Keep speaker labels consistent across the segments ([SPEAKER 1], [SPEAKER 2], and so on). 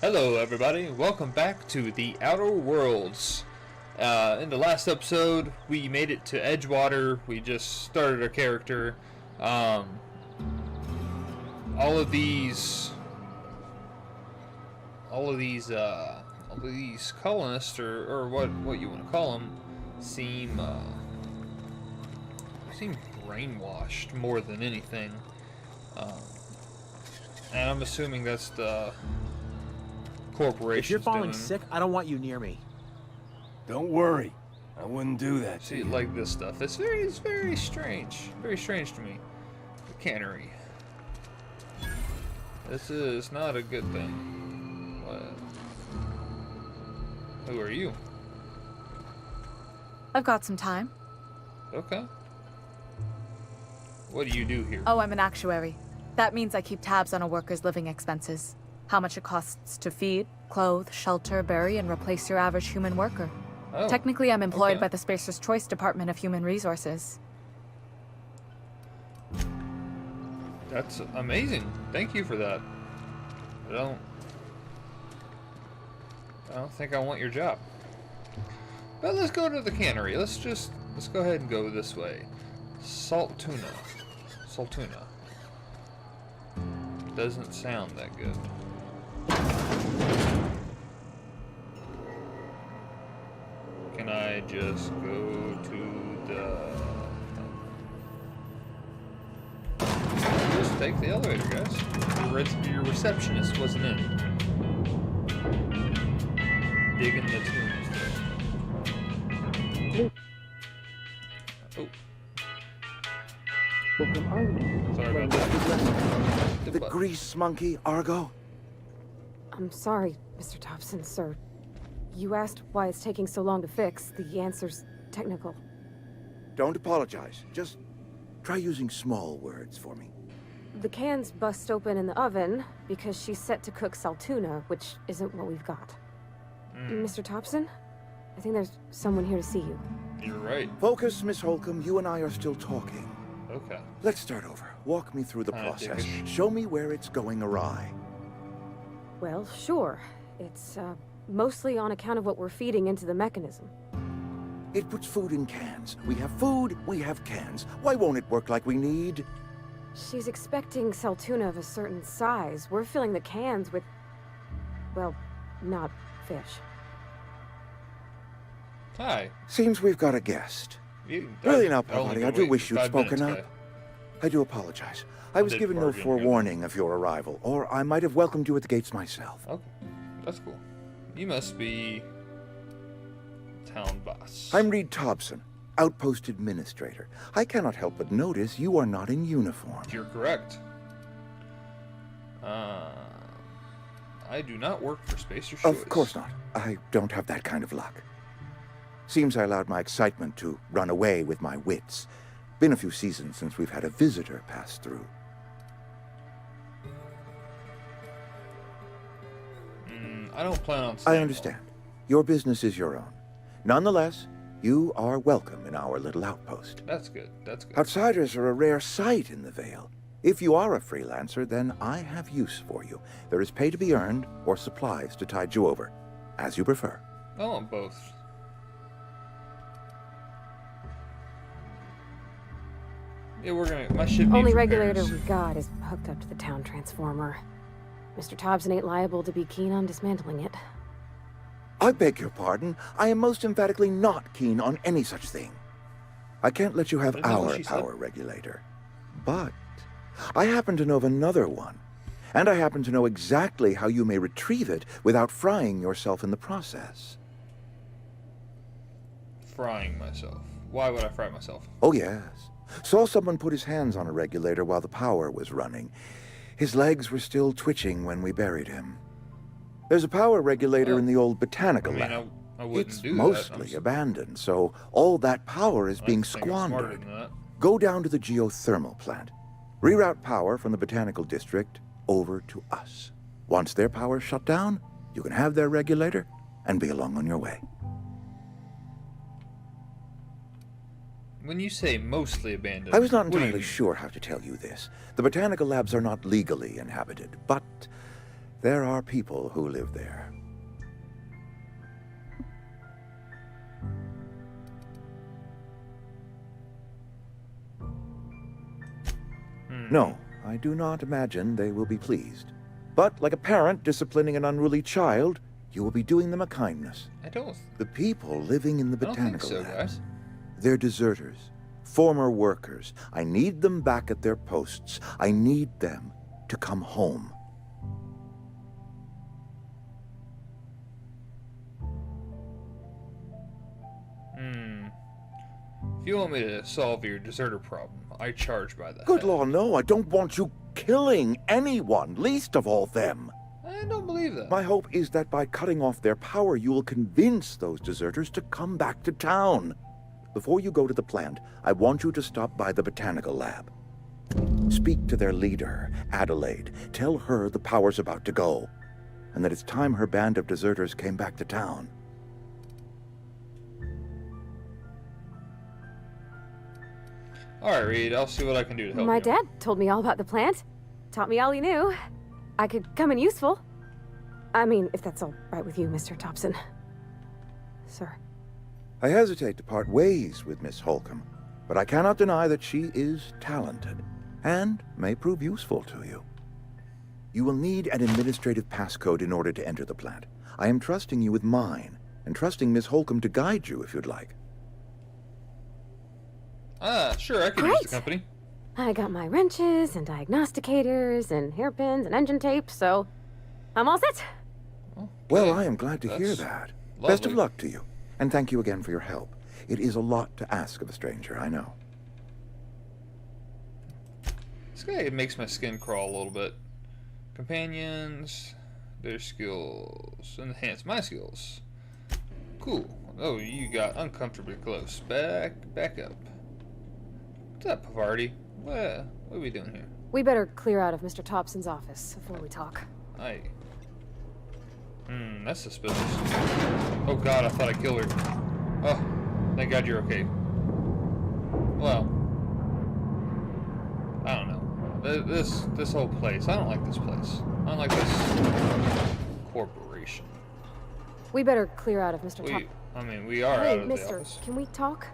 [SPEAKER 1] Hello everybody, welcome back to the Outer Worlds. In the last episode, we made it to Edgewater. We just started our character. All of these colonists, or what you want to call them, seem brainwashed more than anything. And I'm assuming that's the corporation.
[SPEAKER 2] If you're falling sick, I don't want you near me.
[SPEAKER 3] Don't worry, I wouldn't do that.
[SPEAKER 1] See, like this stuff. It's very strange. Very strange to me. The cannery. This is not a good thing. What? Who are you?
[SPEAKER 4] I've got some time.
[SPEAKER 1] Okay. What do you do here?
[SPEAKER 4] Oh, I'm an actuary. That means I keep tabs on a worker's living expenses. How much it costs to feed, clothe, shelter, bury, and replace your average human worker.
[SPEAKER 1] Oh,
[SPEAKER 4] Technically, I'm employed
[SPEAKER 1] okay.
[SPEAKER 4] by the Spacer's Choice Department of Human Resources.
[SPEAKER 1] That's amazing. Thank you for that. I don't think I want your job. But let's go to the cannery. Let's go ahead and go this way. Salt tuna. Doesn't sound that good. Can I just go to the... Just take the elevator, guys. Your receptionist wasn't in. Digging the tunes, though. Oh. Sorry about that.
[SPEAKER 5] The grease monkey, Argo?
[SPEAKER 6] I'm sorry, Mr. Thompson, sir. You asked why it's taking so long to fix. The answer's technical.
[SPEAKER 5] Don't apologize. Just try using small words for me.
[SPEAKER 6] The can's bust open in the oven because she's set to cook saltuna, which isn't what we've got. Mr. Thompson? I think there's someone here to see you.
[SPEAKER 1] You're right.
[SPEAKER 5] Focus, Miss Holcomb. You and I are still talking.
[SPEAKER 1] Okay.
[SPEAKER 5] Let's start over. Walk me through the process. Show me where it's going awry.
[SPEAKER 6] Well, sure. It's, mostly on account of what we're feeding into the mechanism.
[SPEAKER 5] It puts food in cans. We have food, we have cans. Why won't it work like we need?
[SPEAKER 6] She's expecting saltuna of a certain size. We're filling the cans with, well, not fish.
[SPEAKER 1] Hi.
[SPEAKER 5] Seems we've got a guest. Really now, Pavati, I do wish you'd spoken up. I do apologize. I was given no forewarning of your arrival, or I might have welcomed you at the gates myself.
[SPEAKER 1] Okay, that's cool. You must be town boss.
[SPEAKER 5] I'm Reed Thompson, Outpost Administrator. I cannot help but notice you are not in uniform.
[SPEAKER 1] You're correct. I do not work for Spacer's Choice.
[SPEAKER 5] Of course not. I don't have that kind of luck. Seems I allowed my excitement to run away with my wits. Been a few seasons since we've had a visitor pass through.
[SPEAKER 1] I don't plan on
[SPEAKER 5] I
[SPEAKER 1] staying
[SPEAKER 5] understand. Your business is your own. Nonetheless, you are welcome in our little outpost.
[SPEAKER 1] That's good. That's good.
[SPEAKER 5] Outsiders are a rare sight in the Vale. If you are a freelancer, then I have use for you. There is pay to be earned, or supplies to tide you over, as you prefer.
[SPEAKER 1] I want both. Yeah, my ship needs
[SPEAKER 6] Only
[SPEAKER 1] repairs.
[SPEAKER 6] regulator we got is hooked up to the town transformer. Mr. Thompson ain't liable to be keen on dismantling it.
[SPEAKER 5] I beg your pardon. I am most emphatically not keen on any such thing. I can't let you have
[SPEAKER 1] Isn't that what
[SPEAKER 5] our
[SPEAKER 1] she
[SPEAKER 5] power
[SPEAKER 1] said?
[SPEAKER 5] regulator. But I happen to know of another one. And I happen to know exactly how you may retrieve it without frying yourself in the process.
[SPEAKER 1] Frying myself. Why would I fry myself?
[SPEAKER 5] Oh, yes. Saw someone put his hands on a regulator while the power was running. His legs were still twitching when we buried him. There's a power regulator in the old botanical lab.
[SPEAKER 1] I wouldn't
[SPEAKER 5] It's
[SPEAKER 1] do that.
[SPEAKER 5] mostly abandoned, so all that power is being
[SPEAKER 1] I think I'm smarter
[SPEAKER 5] squandered.
[SPEAKER 1] than that.
[SPEAKER 5] Go down to the geothermal plant. Reroute power from the botanical district over to us. Once their power's shut down, you can have their regulator and be along on your way.
[SPEAKER 1] When you say mostly abandoned,
[SPEAKER 5] I was not
[SPEAKER 1] what do you
[SPEAKER 5] entirely
[SPEAKER 1] mean?
[SPEAKER 5] sure how to tell you this. The botanical labs are not legally inhabited, but There are people who live there. No, I do not imagine they will be pleased. But like a parent disciplining an unruly child, you will be doing them a kindness.
[SPEAKER 1] I don't.
[SPEAKER 5] The people living in the
[SPEAKER 1] I don't think
[SPEAKER 5] botanical
[SPEAKER 1] so,
[SPEAKER 5] labs,
[SPEAKER 1] guys.
[SPEAKER 5] they're deserters, former workers. I need them back at their posts. I need them to come home.
[SPEAKER 1] If you want me to solve your deserter problem, I charge by the
[SPEAKER 5] Good
[SPEAKER 1] head.
[SPEAKER 5] law, no, I don't want you killing anyone, least of all them.
[SPEAKER 1] I don't believe that.
[SPEAKER 5] My hope is that by cutting off their power, you will convince those deserters to come back to town. Before you go to the plant, I want you to stop by the botanical lab. Speak to their leader, Adelaide. Tell her the power's about to go, and that it's time her band of deserters came back to town.
[SPEAKER 1] Alright, Reed, I'll see what I can do to help
[SPEAKER 6] My
[SPEAKER 1] you.
[SPEAKER 6] dad told me all about the plant. Taught me all he knew. I could come in useful. I mean, if that's all right with you, Mr. Thompson. Sir.
[SPEAKER 5] I hesitate to part ways with Miss Holcomb, but I cannot deny that she is talented and may prove useful to you. You will need an administrative passcode in order to enter the plant. I am trusting you with mine, and trusting Miss Holcomb to guide you if you'd like.
[SPEAKER 1] Sure, I could use the company.
[SPEAKER 6] I got my wrenches and diagnosticators and hairpins and engine tape, so I'm all set.
[SPEAKER 5] Well, I am glad to hear
[SPEAKER 1] That's
[SPEAKER 5] that.
[SPEAKER 1] lovely.
[SPEAKER 5] Best of luck to you, and thank you again for your help. It is a lot to ask of a stranger, I know.
[SPEAKER 1] This guy makes my skin crawl a little bit. Companions, their skills, enhance my skills. Cool. Oh, you got uncomfortably close. Back up. What's up, Pavardi? What are we doing here?
[SPEAKER 6] We better clear out of Mr. Thompson's office before we talk.
[SPEAKER 1] That's suspicious. Oh god, I thought I killed her. Oh, thank god you're okay. Well, I don't know. This whole place, I don't like this place. I don't like this corporation.
[SPEAKER 6] We better clear out of Mr. Thompson.
[SPEAKER 1] We are
[SPEAKER 6] Hey,
[SPEAKER 1] out of the
[SPEAKER 6] mister,
[SPEAKER 1] office.
[SPEAKER 6] can we talk?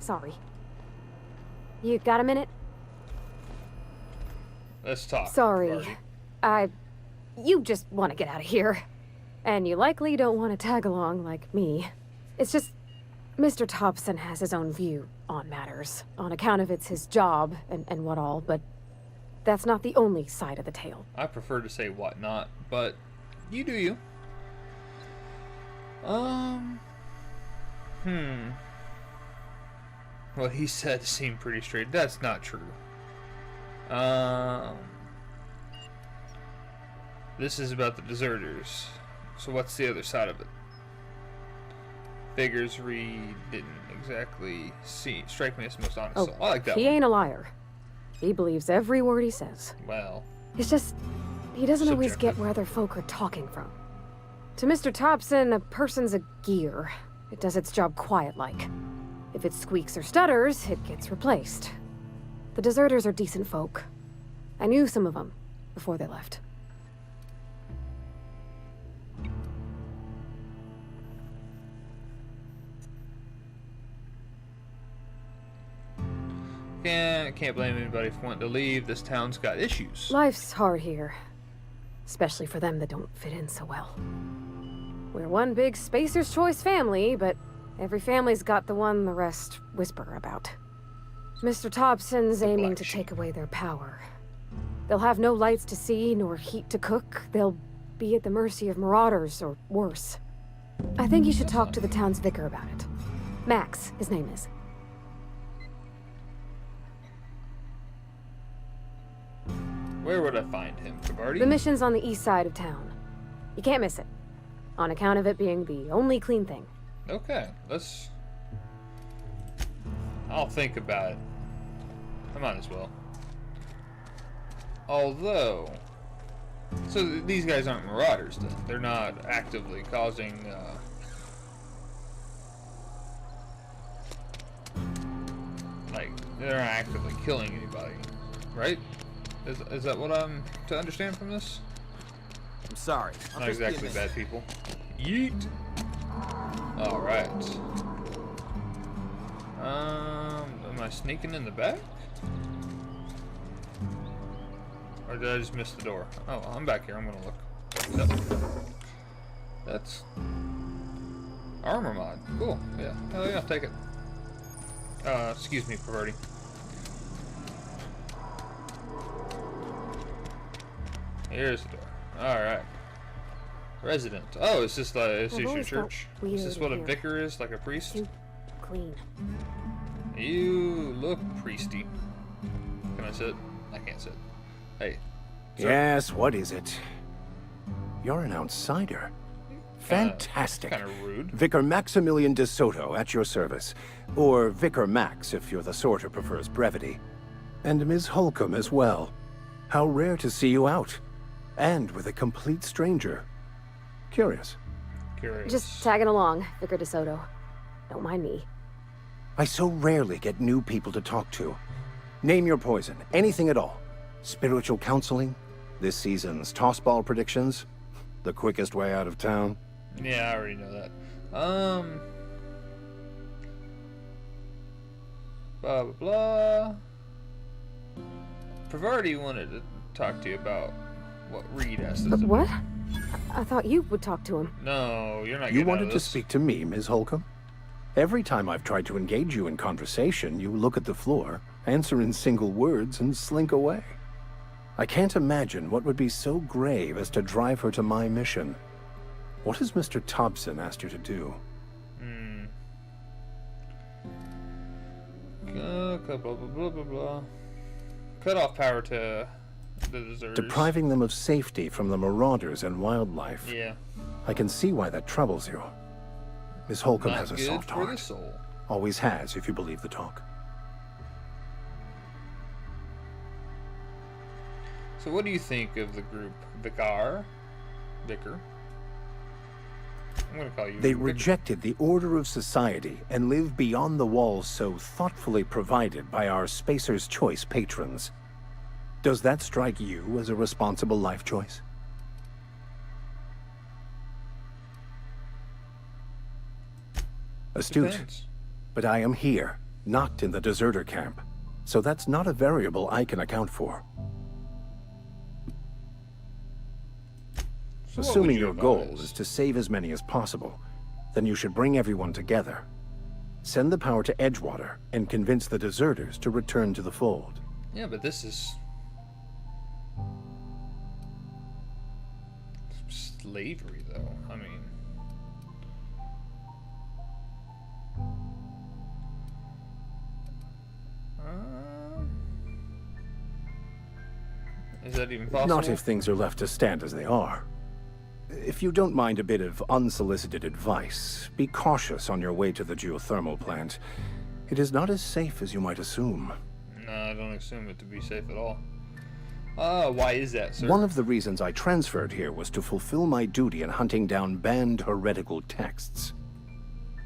[SPEAKER 6] Sorry. You got a minute?
[SPEAKER 1] Let's talk.
[SPEAKER 6] Sorry.
[SPEAKER 1] Pavardi.
[SPEAKER 6] You just want to get out of here. And you likely don't want to tag along like me. It's just, Mr. Thompson has his own view on matters, on account of it's his job and what all, but that's not the only side of the tale.
[SPEAKER 1] I prefer to say whatnot, but you do you. What he said seemed pretty straight. That's not true. This is about the deserters. So what's the other side of it? Figures Reed didn't exactly strike me as the most honest.
[SPEAKER 6] Oh,
[SPEAKER 1] So I like that
[SPEAKER 6] he
[SPEAKER 1] one.
[SPEAKER 6] ain't a liar. He believes every word he says.
[SPEAKER 1] Well,
[SPEAKER 6] It's just, he doesn't always get
[SPEAKER 1] Subjective.
[SPEAKER 6] where other folk are talking from. To Mr. Thompson, a person's a gear. It does its job quiet-like. If it squeaks or stutters, it gets replaced. The deserters are decent folk. I knew some of them before they left.
[SPEAKER 1] can't blame anybody for wanting to leave. This town's got issues.
[SPEAKER 6] Life's hard here. Especially for them that don't fit in so well. We're one big Spacer's Choice family, but every family's got the one the rest whisper about. Mr. Thompson's aiming to take away their power. They'll have no lights to see, nor heat to cook. They'll be at the mercy of marauders, or worse. I think you should talk to the town's vicar about it. Max, his name is.
[SPEAKER 1] Where would I find him, Pavardi?
[SPEAKER 6] The mission's on the east side of town. You can't miss it, on account of it being the only clean thing.
[SPEAKER 1] Okay, I'll think about it. I might as well. Although... So these guys aren't marauders, then? They're not actively causing, like, they're not actively killing anybody, right? Is that what I'm to understand from this?
[SPEAKER 2] I'm sorry. I'll
[SPEAKER 1] Not
[SPEAKER 2] just be a
[SPEAKER 1] exactly
[SPEAKER 2] minute.
[SPEAKER 1] bad people. Yeet. All right. Am I sneaking in the back? Or did I just miss the door? Oh, I'm back here. I'm gonna look. Yep. That's armor mod. Cool. Yeah. Hell yeah, take it. Excuse me, perverting. Here's the door. All right. Resident. Oh, is this like is
[SPEAKER 6] I've
[SPEAKER 1] this your
[SPEAKER 6] always felt
[SPEAKER 1] church?
[SPEAKER 6] weird
[SPEAKER 1] Is this what a
[SPEAKER 6] here.
[SPEAKER 1] vicar is, like a priest?
[SPEAKER 6] Too clean.
[SPEAKER 1] You look priesty. Can I sit? I can't sit. Hey. sir.
[SPEAKER 3] Yes, what is it? You're an outsider. Fantastic.
[SPEAKER 1] Kind of rude.
[SPEAKER 3] Vicar Maximilian de Soto at your service. Or Vicar Max if you're the sort who prefers brevity. And Ms. Holcomb as well. How rare to see you out. And with a complete stranger. Curious.
[SPEAKER 1] Curious.
[SPEAKER 6] Just tagging along, Vicar DeSoto. Don't mind me.
[SPEAKER 3] I so rarely get new people to talk to. Name your poison, anything at all. Spiritual counseling, this season's tossball predictions, the quickest way out of town.
[SPEAKER 1] Yeah, I already know that. Blah blah blah. Perverti wanted to talk to you about what Reed asked us.
[SPEAKER 6] What? I thought you would talk to him.
[SPEAKER 1] No, you're not.
[SPEAKER 3] You
[SPEAKER 1] getting out
[SPEAKER 3] wanted
[SPEAKER 1] of
[SPEAKER 3] to
[SPEAKER 1] this.
[SPEAKER 3] speak to me, Ms. Holcomb? Every time I've tried to engage you in conversation, you look at the floor, answer in single words, and slink away. I can't imagine what would be so grave as to drive her to my mission. What has Mr. Thompson asked you to do?
[SPEAKER 1] Blah blah blah blah blah. Cut off power to the deserters.
[SPEAKER 3] Depriving them of safety from the marauders and wildlife.
[SPEAKER 1] Yeah.
[SPEAKER 3] I can see why that troubles you. Miss Holcomb
[SPEAKER 1] Not
[SPEAKER 3] has a
[SPEAKER 1] good
[SPEAKER 3] soft
[SPEAKER 1] for the
[SPEAKER 3] heart.
[SPEAKER 1] soul.
[SPEAKER 3] Always has, if you believe the talk.
[SPEAKER 1] So what do you think of the group? Vicar? I'm gonna call you
[SPEAKER 3] They
[SPEAKER 1] Vicar.
[SPEAKER 3] rejected the order of society and live beyond the walls so thoughtfully provided by our Spacer's Choice patrons. Does that strike you as a responsible life choice? Astute.
[SPEAKER 1] Depends.
[SPEAKER 3] But I am here, not in the deserter camp. So that's not a variable I can account for.
[SPEAKER 1] So what would
[SPEAKER 3] Assuming
[SPEAKER 1] you
[SPEAKER 3] your goal
[SPEAKER 1] advise?
[SPEAKER 3] is to save as many as possible, then you should bring everyone together. Send the power to Edgewater and convince the deserters to return to the fold.
[SPEAKER 1] Yeah, but this is slavery, though. I mean, is that even possible?
[SPEAKER 3] Not if things are left to stand as they are. If you don't mind a bit of unsolicited advice, be cautious on your way to the geothermal plant. It is not as safe as you might assume.
[SPEAKER 1] No, I don't assume it to be safe at all. Why is that, sir?
[SPEAKER 3] One of the reasons I transferred here was to fulfill my duty in hunting down banned heretical texts.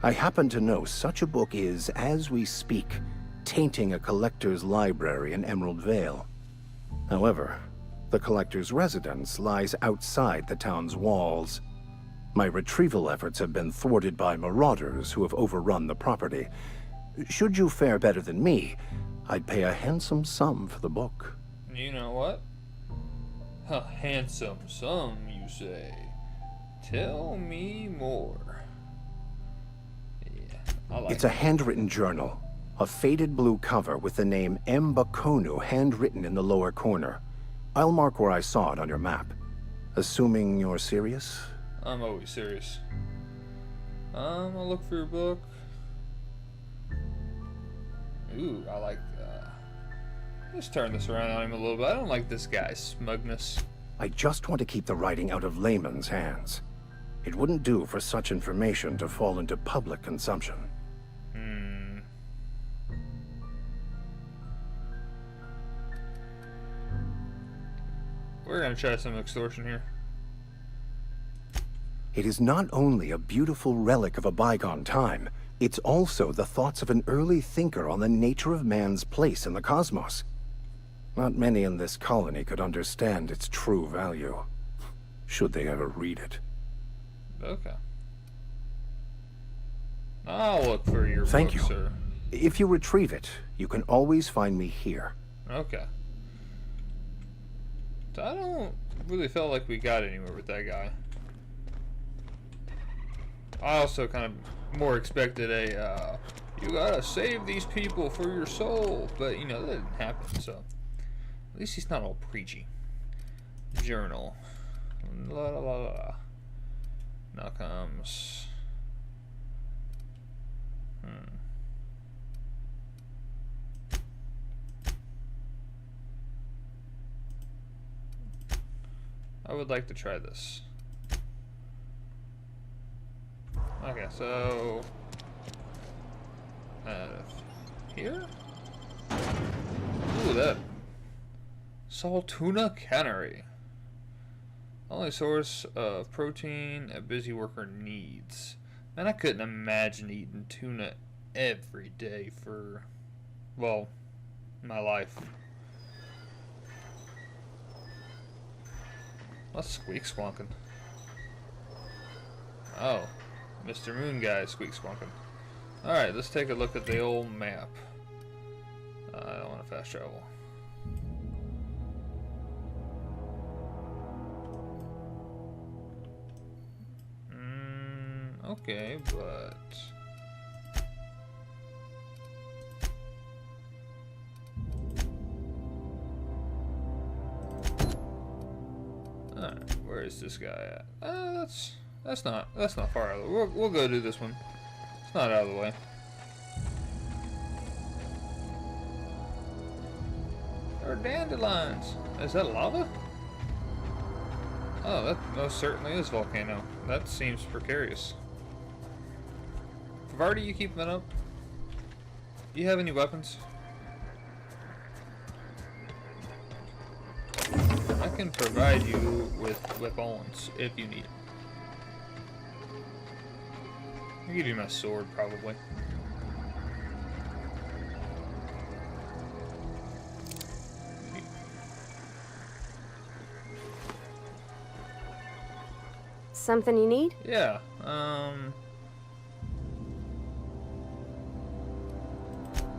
[SPEAKER 3] I happen to know such a book is, as we speak, tainting a collector's library in Emerald Vale. However, the collector's residence lies outside the town's walls. My retrieval efforts have been thwarted by marauders who have overrun the property. Should you fare better than me, I'd pay a handsome sum for the book.
[SPEAKER 1] You know what? A handsome sum, you say? Tell me more. Yeah, I like
[SPEAKER 3] It's a handwritten journal, a faded blue cover with the name M. Bakonu handwritten in the lower corner. I'll mark where I saw it on your map. Assuming you're serious?
[SPEAKER 1] I'm always serious. I'll look for your book. Ooh, I like let's turn this around on him a little bit. I don't like this guy's smugness.
[SPEAKER 3] I just want to keep the writing out of layman's hands. It wouldn't do for such information to fall into public consumption.
[SPEAKER 1] We're gonna try some extortion here.
[SPEAKER 3] It is not only a beautiful relic of a bygone time, it's also the thoughts of an early thinker on the nature of man's place in the cosmos. Not many in this colony could understand its true value. should they ever read it.
[SPEAKER 1] Okay. I'll look for your
[SPEAKER 3] Thank
[SPEAKER 1] book,
[SPEAKER 3] you.
[SPEAKER 1] sir.
[SPEAKER 3] If you retrieve it, you can always find me here.
[SPEAKER 1] Okay. So I don't really feel like we got anywhere with that guy. I also kind of more expected a, you gotta save these people for your soul. But, you know, that didn't happen, so. At least he's not all preachy. Journal. La la la la. Now comes. I would like to try this. Okay, so here? Ooh, that Saltuna Cannery. Only source of protein a busy worker needs. Man, I couldn't imagine eating tuna every day for, well, my life. That's squeak squonking. Oh, Mr. Moon Guy squeak squonking. Alright, let's take a look at the old map. I don't want to fast travel. Okay, but alright, where is this guy at? That's not far out of the way. We'll go do this one. It's not out of the way. There are dandelions. Is that lava? Oh, that most certainly is volcano. That seems precarious. Vardy, you keeping that up? Do you have any weapons? I can provide you with weapons if you need it. I'll give you my sword, probably.
[SPEAKER 6] Something you need?
[SPEAKER 1] Yeah,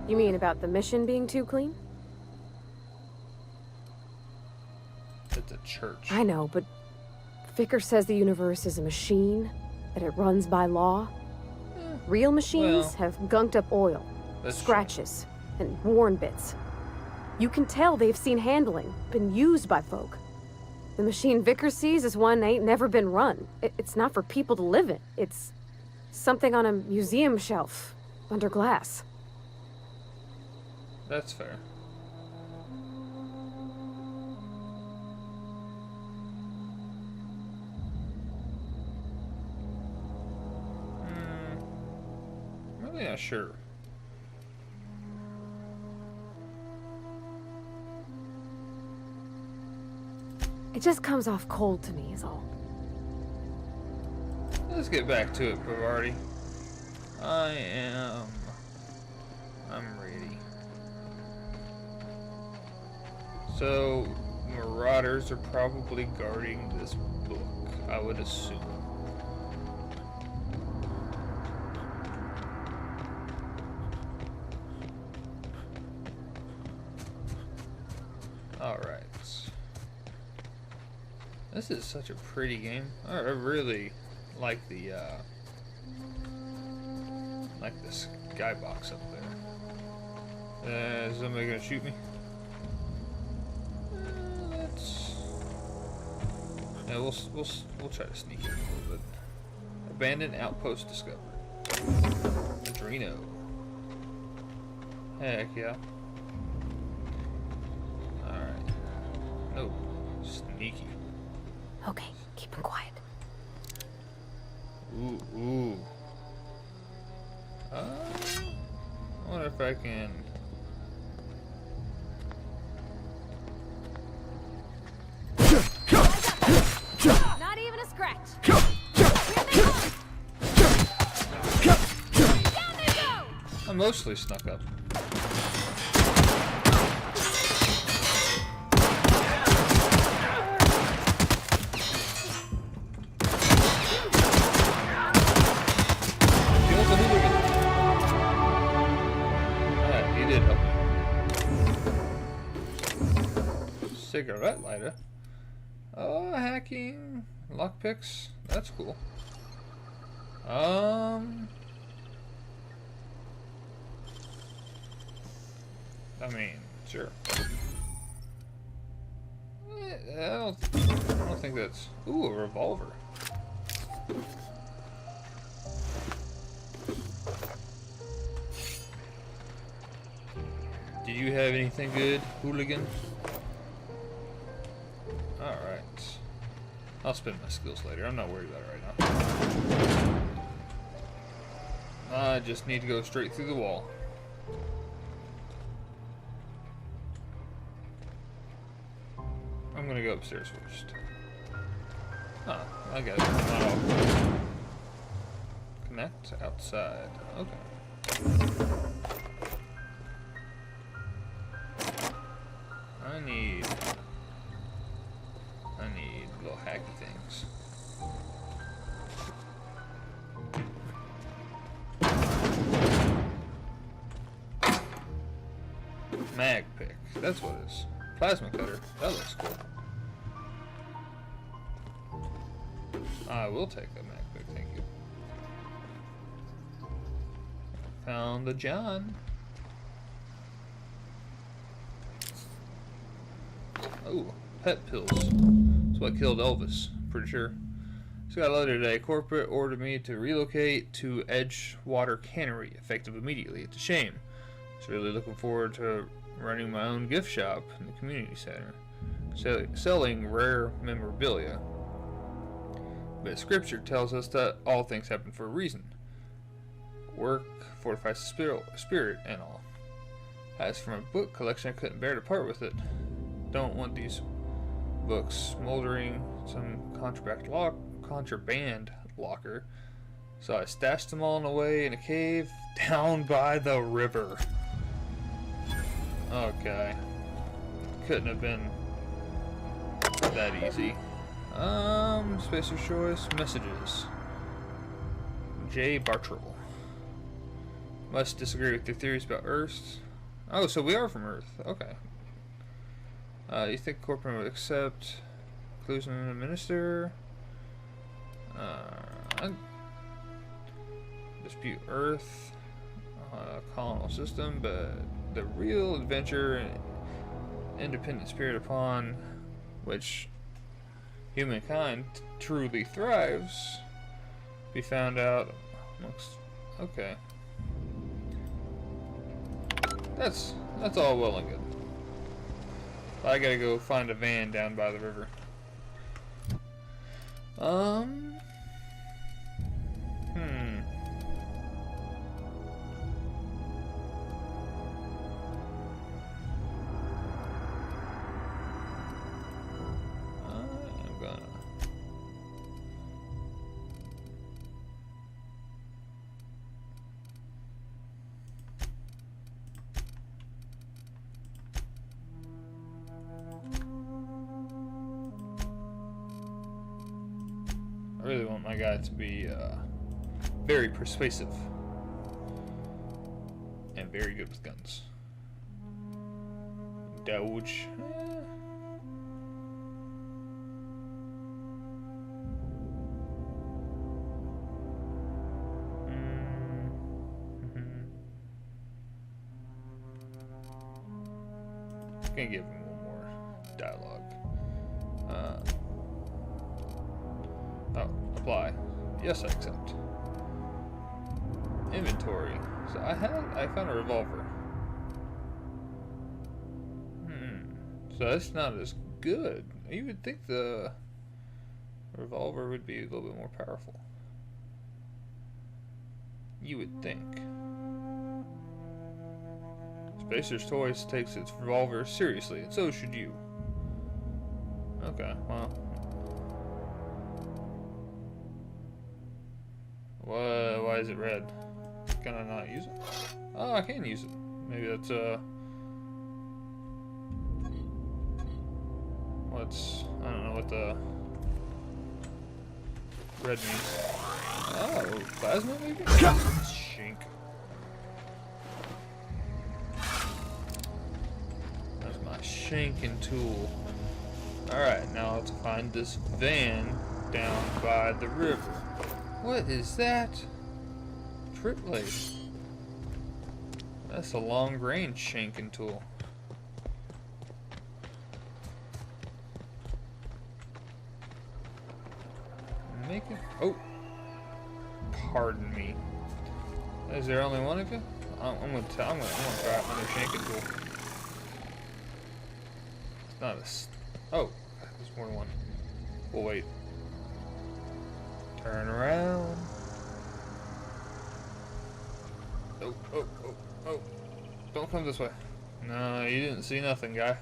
[SPEAKER 6] You mean about the mission being too clean?
[SPEAKER 1] it's a church.
[SPEAKER 6] I know, but Vicker says the universe is a machine, that it runs by law. Real machines
[SPEAKER 1] well,
[SPEAKER 6] have gunked up oil,
[SPEAKER 1] that's
[SPEAKER 6] scratches, and worn bits. You can tell they've seen handling, been used by folk. The machine Vicker sees is one ain't never been run. It's not for people to live in. It's something on a museum shelf, under glass.
[SPEAKER 1] That's fair. Really not sure.
[SPEAKER 6] It just comes off cold to me, is all.
[SPEAKER 1] Let's get back to it, Bavardi. I'm ready. So, marauders are probably guarding this book, I would assume. Alright. This is such a pretty game. I really like the skybox up there. Is somebody gonna shoot me? Yeah, we'll try to sneak in a little bit. Abandoned outpost discovered. Adreno. Heck yeah. Alright. Oh, sneaky.
[SPEAKER 6] Okay, keep him quiet.
[SPEAKER 1] Ooh. I wonder if I can.
[SPEAKER 6] Not even a scratch.
[SPEAKER 1] I mostly snuck up. the hooligan. Alright, he did help me. Cigarette lighter. Oh, hacking. Lockpicks. That's cool. I mean, sure. I don't think that's... Ooh, a revolver. Did you have anything good, hooligan? Alright. I'll spend my skills later. I'm not worried about it right now. I just need to go straight through the wall. I'm gonna go upstairs first. Oh, I got it. Not all. Connect outside. Okay. I need little hacky things. Mag pick. That's what it is. Plasma cutter. That looks cool. I will take a mag pick, thank you. Found the John. Oh, pet pills. That's what killed Elvis, pretty sure. Just got a letter today. Corporate ordered me to relocate to Edgewater Cannery, effective immediately. It's a shame. I was really looking forward to running my own gift shop in the community center, selling rare memorabilia. But Scripture tells us that all things happen for a reason. Work fortifies the spirit and all. As for my book collection, I couldn't bear to part with it. Don't want these books smoldering some contraband locker, so I stashed them all away in a cave down by the river. Okay. Couldn't have been that easy. Spacer's choice, messages. J. Bartrell. Must disagree with your theories about Earth. Oh, so we are from Earth. Okay. You think corporate would accept inclusion in the minister? Dispute Earth, colonial system, but the real adventure and independent spirit upon which humankind truly thrives be found out amongst... Okay. That's all well and good. I gotta go find a van down by the river. I really want my guy to be very persuasive and very good with guns. Doge. Gonna give him one more dialogue. Oh, apply. Yes, I accept. Inventory. So I found a revolver. So that's not as good. You would think the revolver would be a little bit more powerful. You would think. Spacer's Toys takes its revolver seriously, and so should you. Okay, well. Why is it red? Can I not use it? Oh, I can use it. Maybe that's I don't know what the red means. Oh, plasma maybe? Shink. That's my shanking tool. Alright, now let's find this van down by the river. What is that? Trip blade. That's a long range shanking tool. Make it. Oh, pardon me. Is there only one of you? I'm gonna try out my new shanking tool. It's not a. Oh, there's more than one. We'll wait. Turn around. Oh, oh, oh, oh. Don't come this way. No, you didn't see nothing, guy.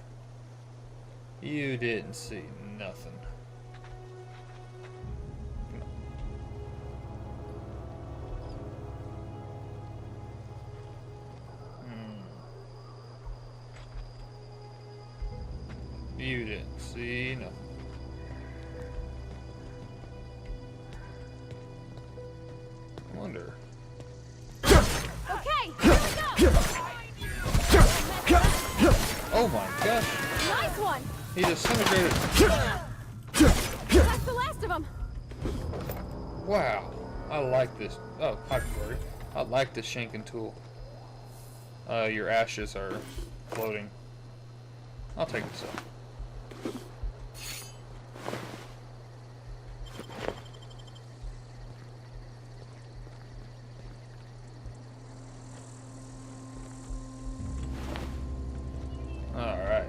[SPEAKER 1] You didn't see nothing. You didn't see nothing. I wonder.
[SPEAKER 6] Okay, here we go!
[SPEAKER 1] Oh my gosh!
[SPEAKER 6] Nice one!
[SPEAKER 1] He disintegrated.
[SPEAKER 6] That's the last of them!
[SPEAKER 1] Wow. I like this. Oh, hi, Corey. I like this shanking tool. Your ashes are floating. I'll take this up. Alright.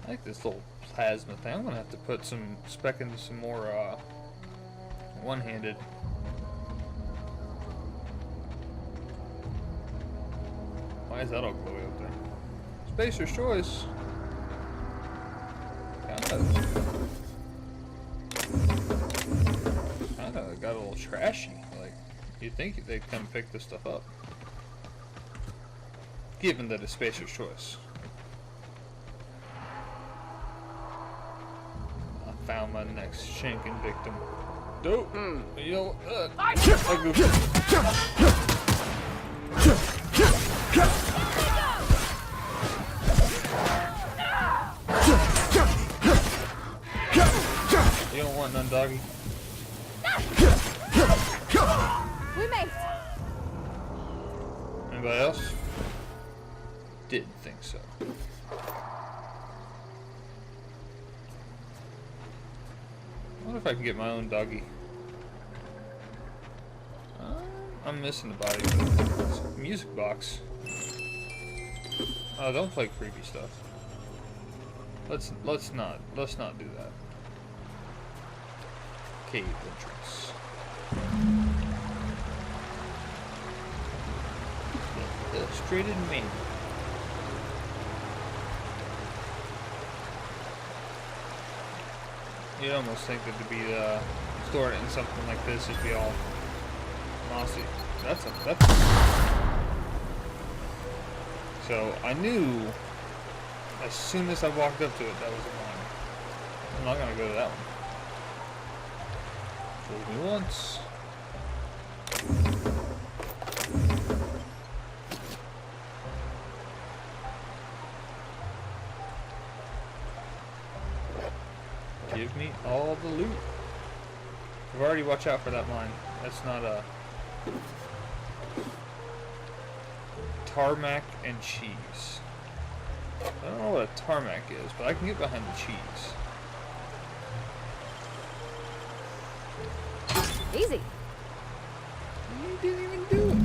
[SPEAKER 1] I like this little plasma thing. I'm gonna have to put some spec into some more one-handed. Why is that all glowy up there? Spacer's choice. Kinda got a little trashy. Like, you'd think they'd come pick this stuff up. Given that it's Spacer's choice. I found my next shanking victim. Dope. You know, you don't want none, doggy.
[SPEAKER 6] We made it!
[SPEAKER 1] Anybody else? Didn't think so. I wonder if I can get my own doggy. I'm missing the body. It's a music box. Oh, don't play creepy stuff. Let's not do that. Cave entrance. Illustrated manual. You'd almost think that to be stored in something like this, it'd be all mossy. That's. So I knew as soon as I walked up to it that was a mine. I'm not gonna go to that one. Fooled me once. Give me all the loot. I've already watched out for that mine. That's not a tarmac and cheese. I don't know what a tarmac is, but I can get behind the cheese.
[SPEAKER 6] Easy.
[SPEAKER 1] You didn't even do it.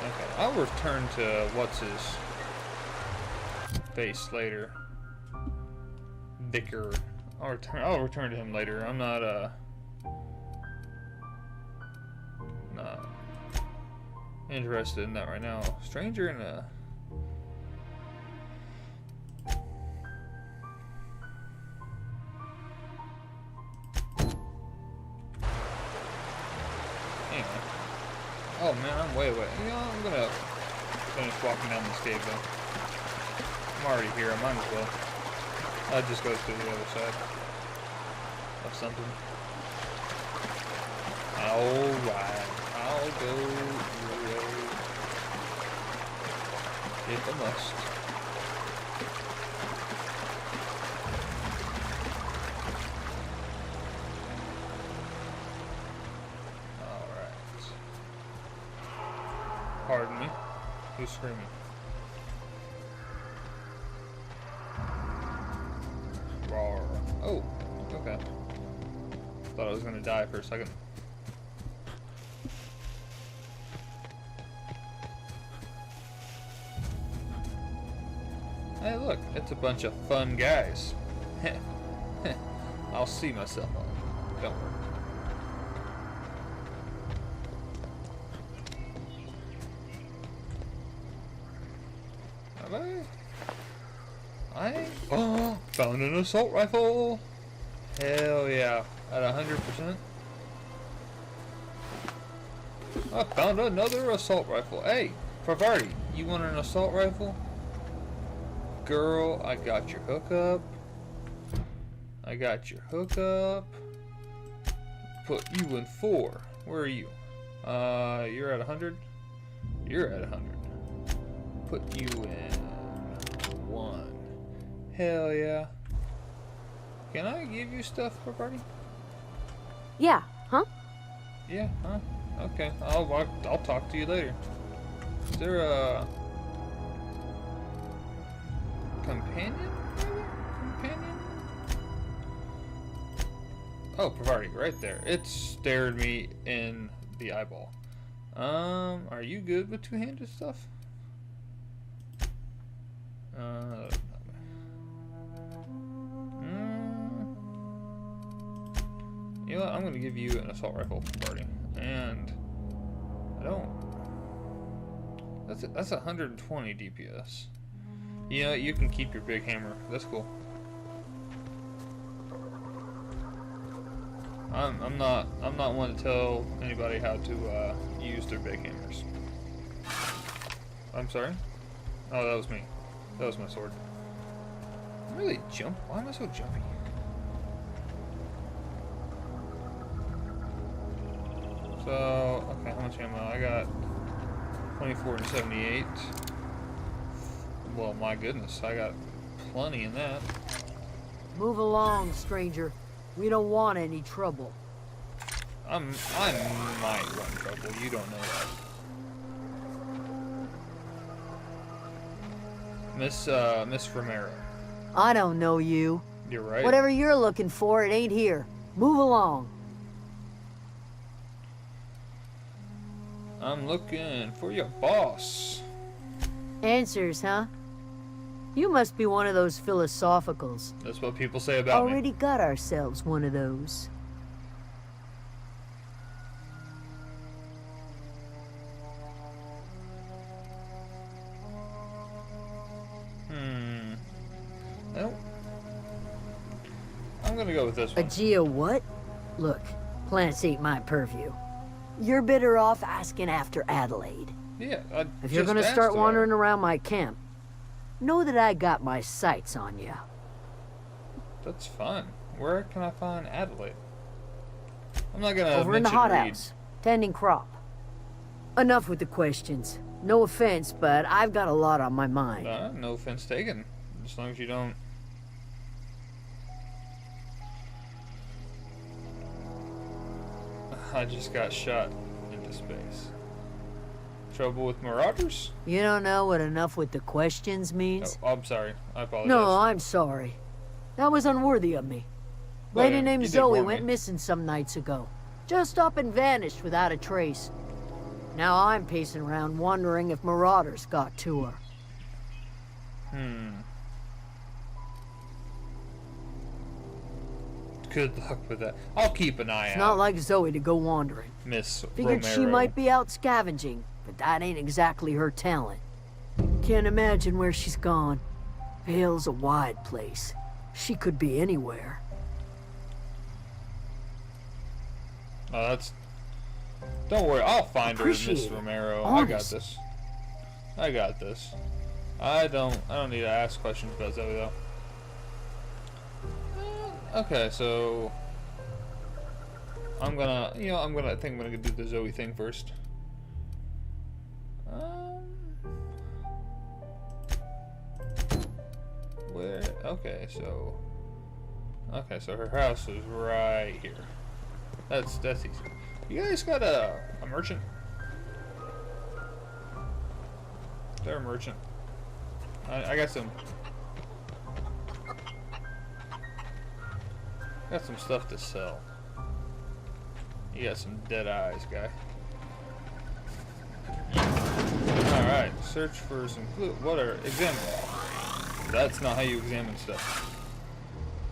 [SPEAKER 1] Okay, I'll return to what's his face later. Vicar. I'll return to him later. I'm not interested in that right now. Stranger in a anyway. Oh man, I'm way away. You know, I'm gonna finish walking down this cave though. already here. I might as well. I'll just go through the other side of something. Alright, I'll go your way. If I must. Alright. Pardon me. Who's screaming? Roar. Oh, okay. Thought I was gonna die for a second. Hey, look, it's a bunch of fun guys. I'll see myself on it. Don't worry. Oh, found an assault rifle. Hell yeah, at 100%. I found another assault rifle. Hey, Favardi, you want an assault rifle? Girl, I got your hookup. I got your hookup. Put you in 4. Where are you? You're at 100? You're at 100. Put you in 1. Hell yeah. Can I give you stuff for party?
[SPEAKER 6] Yeah, huh?
[SPEAKER 1] Yeah, huh? Okay, I'll talk to you later. Is there a companion? Maybe? Companion? Oh, Pavardi, right there. It stared me in the eyeball. Are you good with two-handed stuff? You know what? I'm gonna give you an assault rifle, Pavardi. And I don't. That's 120 DPS. You know, you can keep your big hammer. That's cool. I'm not one to tell anybody how to use their big hammers. I'm sorry. Oh, that was me. That was my sword. I'm really jump. Why am I so jumpy? So, okay, how much ammo? I got 24 and 78. Well, my goodness, I got plenty in that.
[SPEAKER 7] Move along, stranger. We don't want any trouble.
[SPEAKER 1] I might run trouble. You don't know that. Miss Romero.
[SPEAKER 7] I don't know you.
[SPEAKER 1] You're right.
[SPEAKER 7] Whatever you're looking for, it ain't here. Move along.
[SPEAKER 1] I'm looking for your boss.
[SPEAKER 7] Answers, huh? You must be one of those philosophicals.
[SPEAKER 1] That's what people say about me.
[SPEAKER 7] Already got ourselves one of those.
[SPEAKER 1] Nope. I'm gonna go with this
[SPEAKER 7] A
[SPEAKER 1] one.
[SPEAKER 7] geo what? Look, plants ain't my purview. You're better off asking after Adelaide.
[SPEAKER 1] Yeah,
[SPEAKER 7] If you're gonna start wandering around my camp, know that I got my sights on you.
[SPEAKER 1] That's fun. Where can I find Adelaide? I'm not gonna
[SPEAKER 7] Over in the
[SPEAKER 1] mention
[SPEAKER 7] hothouse, tending crop. Enough with the questions. No offense, but I've got a lot on my mind.
[SPEAKER 1] No offense taken. As long as you don't. I just got shot into space. Trouble with marauders?
[SPEAKER 7] You don't know what enough with the questions means?
[SPEAKER 1] Oh, I'm sorry. I apologize.
[SPEAKER 7] No, I'm sorry. That was unworthy of me.
[SPEAKER 1] Well,
[SPEAKER 7] Lady
[SPEAKER 1] you
[SPEAKER 7] named
[SPEAKER 1] did
[SPEAKER 7] Zoe
[SPEAKER 1] warn
[SPEAKER 7] went
[SPEAKER 1] me.
[SPEAKER 7] missing some nights ago. Just up and vanished without a trace. Now I'm pacing around wondering if marauders got to her.
[SPEAKER 1] Good luck with that. I'll keep an eye
[SPEAKER 7] It's
[SPEAKER 1] out.
[SPEAKER 7] not like Zoe to go wandering.
[SPEAKER 1] Miss
[SPEAKER 7] Figured
[SPEAKER 1] Romero.
[SPEAKER 7] she might be out scavenging, but that ain't exactly her talent. Can't imagine where she's gone. Vale's a wide place. She could be anywhere.
[SPEAKER 1] Oh, that's. Don't worry, I'll find her,
[SPEAKER 7] Appreciate
[SPEAKER 1] Miss
[SPEAKER 7] it.
[SPEAKER 1] Romero.
[SPEAKER 7] Honest.
[SPEAKER 1] I got this. I don't need to ask questions about Zoe though. Okay, so I'm gonna, I think I'm gonna do the Zoe thing first. Where? Okay, so her house is right here. That's easy. You guys got a merchant? Is there a merchant? I got some stuff to sell. You got some dead eyes, guy. Alright, search for some clue. What are examine? That's not how you examine stuff.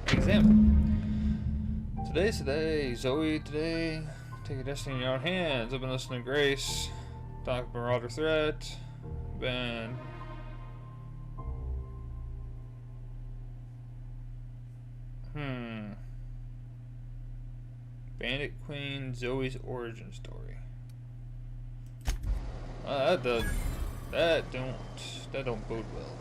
[SPEAKER 1] Examine. Today's today. Zoe today. Take a destiny in your own hands. Open listening grace. Doc marauder threat. Ban. Bandit Queen Zoe's origin story. That don't bode well.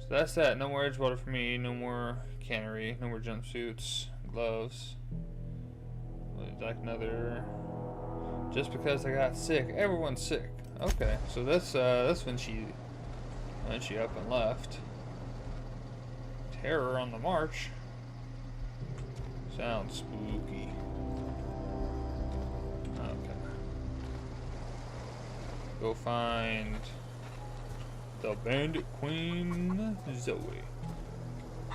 [SPEAKER 1] So that's that. No more Edgewater for me. No more cannery. No more jumpsuits, gloves. Like another. Just because I got sick. Everyone's sick. Okay, so that's when she up and left. Terror on the march. Sounds spooky. Okay. Go find the Bandit Queen Zoe.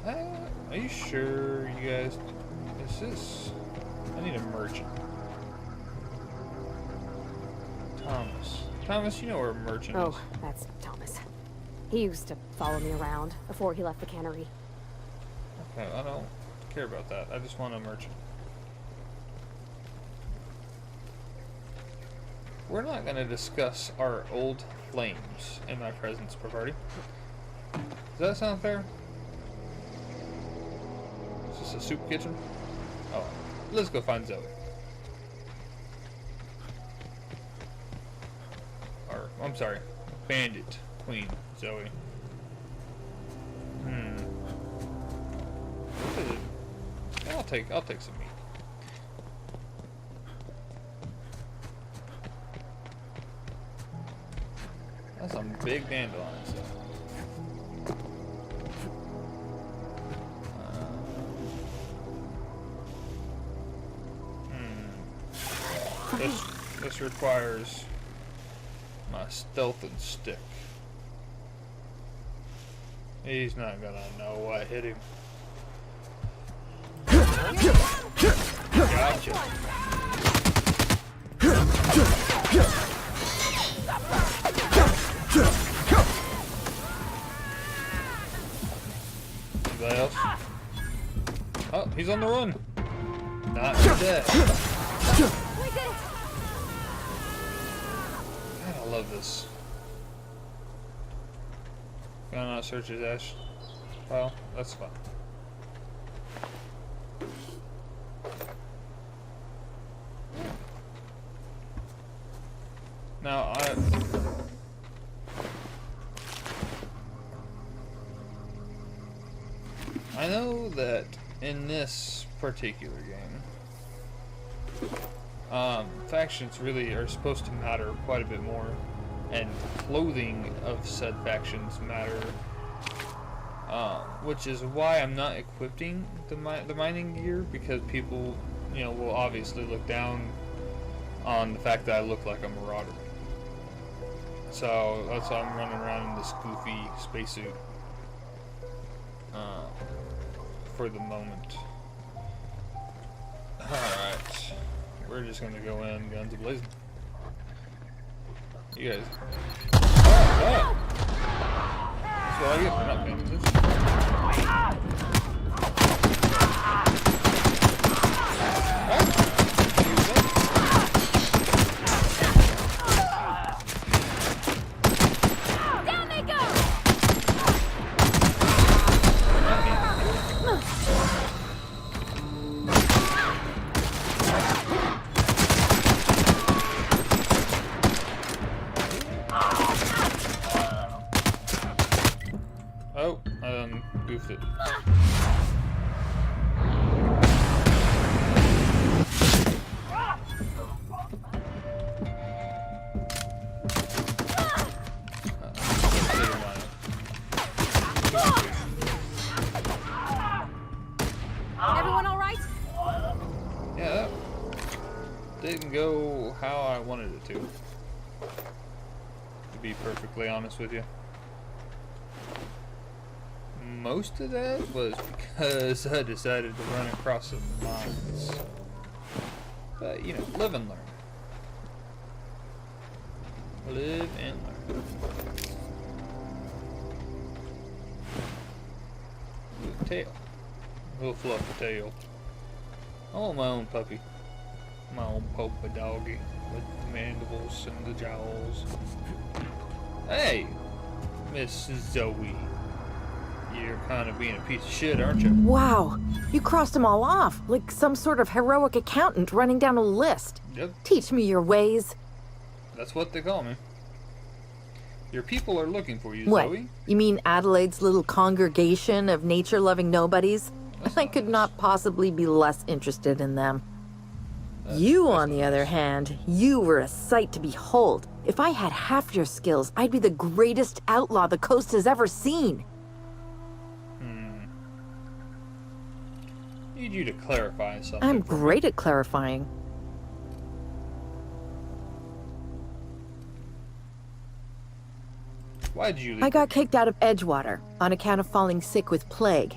[SPEAKER 1] Are you sure, you guys? I need a merchant. Thomas, you know where a merchant is.
[SPEAKER 6] Oh, that's Thomas. He used to follow me around before he left the cannery.
[SPEAKER 1] Okay, I don't care about that. I just want a merchant. We're not going to discuss our old flames in my presence, party. Does that sound fair? Is this a soup kitchen? Oh, let's go find Zoe. Or, I'm sorry, Bandit Queen Zoe. I'll take some meat. That's some big dandelions. This requires my stealth and stick. He's not gonna know what hit him. Gotcha. Anybody else? Oh, he's on the run. Not dead. God, I love this. Can I not search his ash file? That's fine. Now, I know that in this particular game, factions really are supposed to matter quite a bit more, and clothing of said factions matter, which is why I'm not equipping the mining gear, because people, will obviously look down on the fact that I look like a marauder. So that's why I'm running around in this goofy spacesuit for the moment. Alright. We're just gonna go in, guns a-blazing. You guys. Oh! That's what I get for not paying attention. Oh, goofed it.
[SPEAKER 6] Everyone all right?
[SPEAKER 1] Yeah, that didn't go how I wanted it to be perfectly honest with you. Most of that was because I decided to run across some mines. But, you know, live and learn. Live and learn. Little tail. Little fluffy tail. I want my own puppy. My own puppy doggy with the mandibles and the jowls. Hey, Miss Zoe. You're kind of being a piece of shit, aren't you?
[SPEAKER 8] Wow, you crossed them all off, like some sort of heroic accountant running down a list.
[SPEAKER 1] Yep,
[SPEAKER 8] Teach me your ways.
[SPEAKER 1] that's what they call me. Your people are looking for you,
[SPEAKER 8] What?
[SPEAKER 1] Zoe.
[SPEAKER 8] You mean Adelaide's little congregation of nature-loving nobodies?
[SPEAKER 1] That's
[SPEAKER 8] I
[SPEAKER 1] not
[SPEAKER 8] could
[SPEAKER 1] nice.
[SPEAKER 8] not possibly be less interested in them.
[SPEAKER 1] That's
[SPEAKER 8] On the
[SPEAKER 1] not
[SPEAKER 8] other
[SPEAKER 1] nice.
[SPEAKER 8] hand, you were a sight to behold. If I had half your skills, I'd be the greatest outlaw the coast has ever seen.
[SPEAKER 1] Need you to clarify something.
[SPEAKER 8] I'm
[SPEAKER 1] for me.
[SPEAKER 8] great at clarifying.
[SPEAKER 1] Why'd you leave?
[SPEAKER 8] I got kicked out of Edgewater on account of falling sick with plague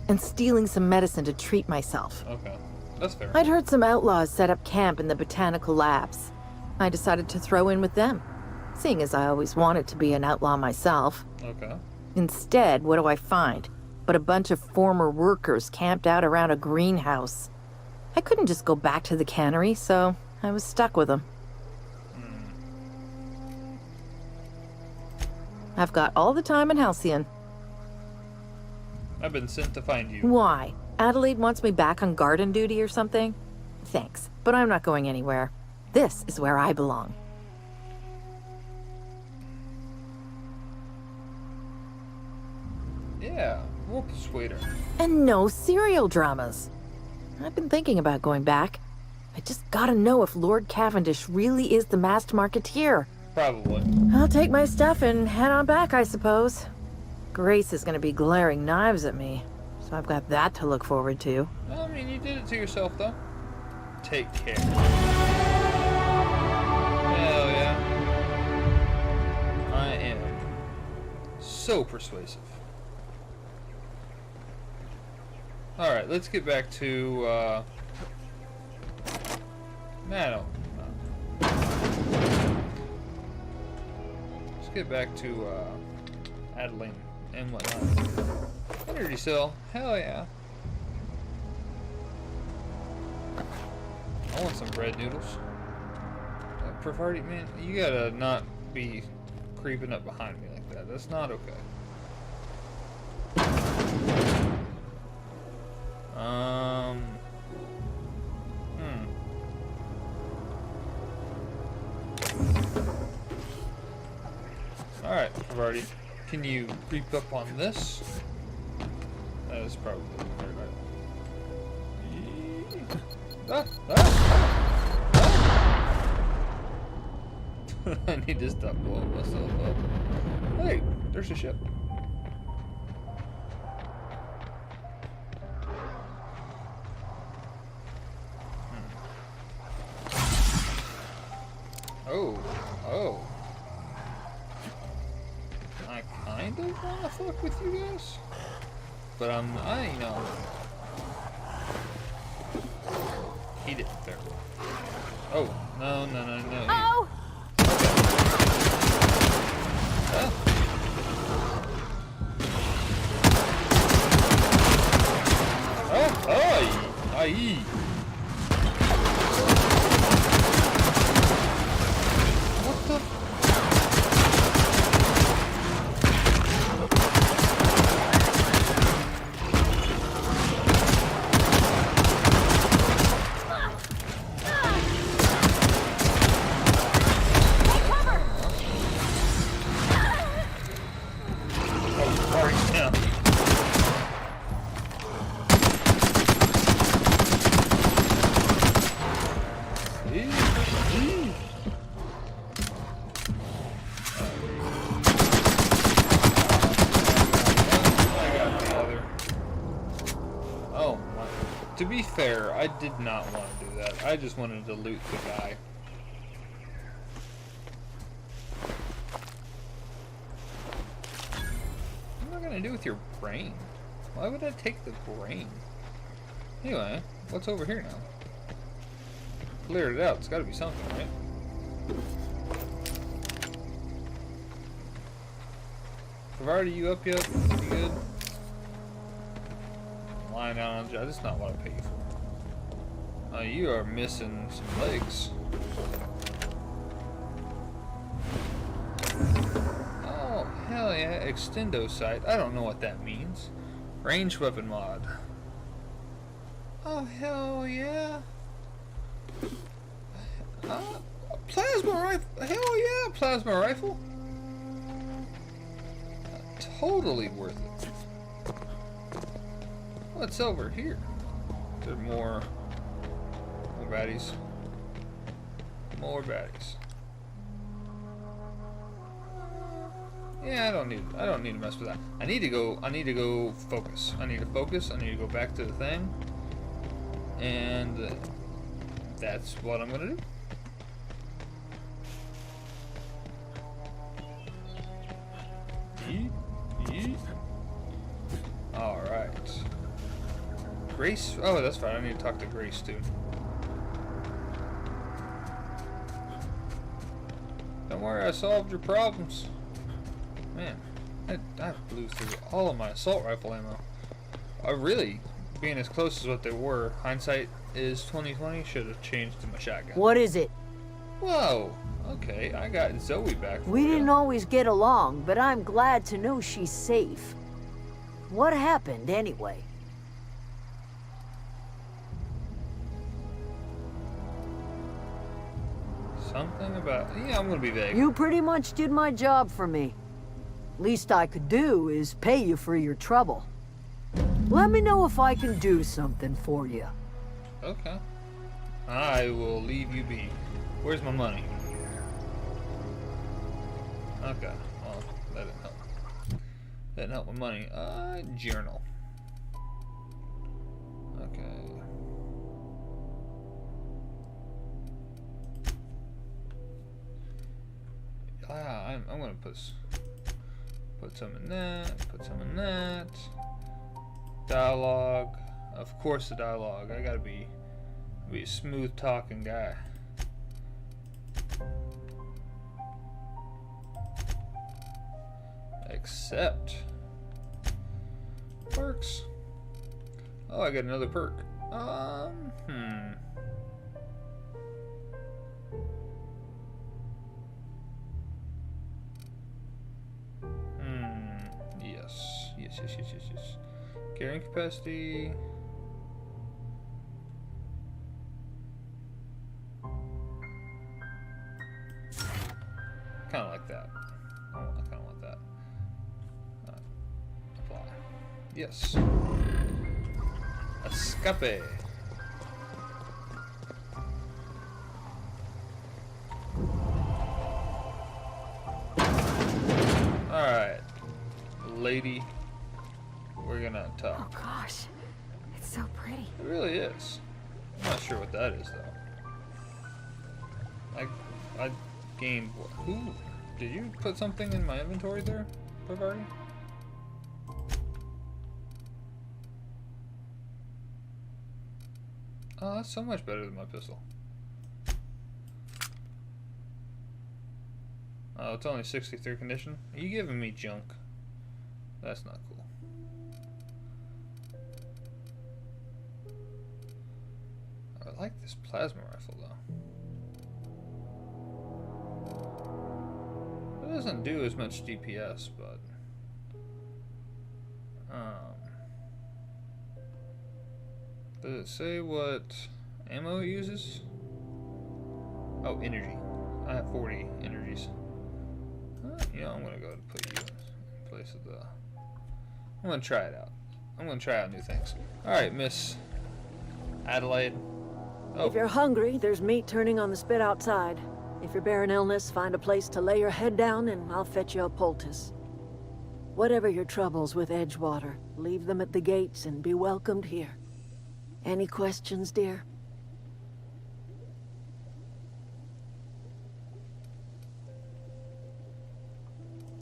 [SPEAKER 8] and stealing some medicine to treat myself.
[SPEAKER 1] Okay, that's fair.
[SPEAKER 8] I'd heard some outlaws set up camp in the botanical labs. I decided to throw in with them, seeing as I always wanted to be an outlaw myself.
[SPEAKER 1] Okay.
[SPEAKER 8] Instead, what do I find? But a bunch of former workers camped out around a greenhouse. I couldn't just go back to the cannery, so I was stuck with them. I've got all the time in Halcyon.
[SPEAKER 1] I've been sent to find you.
[SPEAKER 8] Why? Adelaide wants me back on garden duty or something? Thanks, but I'm not going anywhere. This is where I belong.
[SPEAKER 1] Yeah, we'll persuade her.
[SPEAKER 8] And no serial dramas. I've been thinking about going back. I just gotta know if Lord Cavendish really is the masked marketeer.
[SPEAKER 1] Probably.
[SPEAKER 8] I'll take my stuff and head on back, I suppose. Grace is gonna be glaring knives at me, so I've got that to look forward to.
[SPEAKER 1] I mean, you did it to yourself, though. Take care. Hell yeah. I am so persuasive. Alright, let's get back to, no. Let's get back to, Adeline and whatnot. Energy cell. Hell yeah. I want some bread noodles. Preferred, man, you gotta not be creeping up behind me like that. That's not okay. Alright, Prevardi. Can you creep up on this? That is probably right. I need to stop blowing myself up. Hey, there's a ship. Oh. I kind of want to fuck with you guys, but I know. He did it there. Oh, no.
[SPEAKER 6] Oh!
[SPEAKER 1] Huh? Oh, aye. What the? be fair, I did not want to do that. I just wanted to loot the guy. What am I gonna do with your brain? Why would I take the brain? Anyway, what's over here now? Cleared it out. It's got to be something, right? Provided you up yet? You good? Lying down on the job. That's not what I paid for. You are missing some legs. Oh, hell yeah. Extendo sight. I don't know what that means. Ranged weapon mod. Oh, hell yeah. Plasma rifle. Hell yeah, plasma rifle. Totally worth it. What's over here? There more baddies. More baddies. Yeah, I don't need to mess with that. I need to go focus. I need to focus. I need to go back to the thing. And that's what I'm gonna do. Alright. Grace? Oh, that's fine. I need to talk to Grace too. Don't worry, I solved your problems. Man, I blew through all of my assault rifle ammo. I really, being as close as what they were, hindsight is 20/20, should have changed to my shotgun.
[SPEAKER 7] What is it?
[SPEAKER 1] Whoa. Okay, I got Zoe back for
[SPEAKER 7] We
[SPEAKER 1] you.
[SPEAKER 7] didn't always get along, but I'm glad to know she's safe. What happened, anyway?
[SPEAKER 1] Something about... Yeah, I'm gonna be vague.
[SPEAKER 7] You pretty much did my job for me. Least I could do is pay you for your trouble. Let me know if I can do something for you.
[SPEAKER 1] Okay. I will leave you be. Where's my money? Okay. Well, that didn't help. That didn't help with money. Journal. Okay. I'm gonna put some in that. Put some in that. Dialogue. Of course, the dialogue. I gotta be a smooth talking guy. Accept. Perks. Oh, I got another perk. Yes. Carrying capacity. Kind of like that. I kind of want that. Apply. Yes. Escape. Alright. Lady. We're gonna talk.
[SPEAKER 6] Oh gosh, it's so pretty.
[SPEAKER 1] It really is. I'm not sure what that is though. I gained what? Ooh, did you put something in my inventory there, Bavari? Oh, that's so much better than my pistol. Oh, it's only 63 condition. Are you giving me junk? That's not cool. I like this plasma rifle though. It doesn't do as much DPS, but does it say what ammo it uses? Oh, energy. I have 40 energies. Yeah, I'm gonna go and put you in place of the... I'm gonna try it out. I'm gonna try out new things. Alright, Miss Adelaide. Oh.
[SPEAKER 9] If you're hungry, there's meat turning on the spit outside. If you're bearing illness, find a place to lay your head down and I'll fetch you a poultice. Whatever your troubles with Edgewater, leave them at the gates and be welcomed here. Any questions, dear?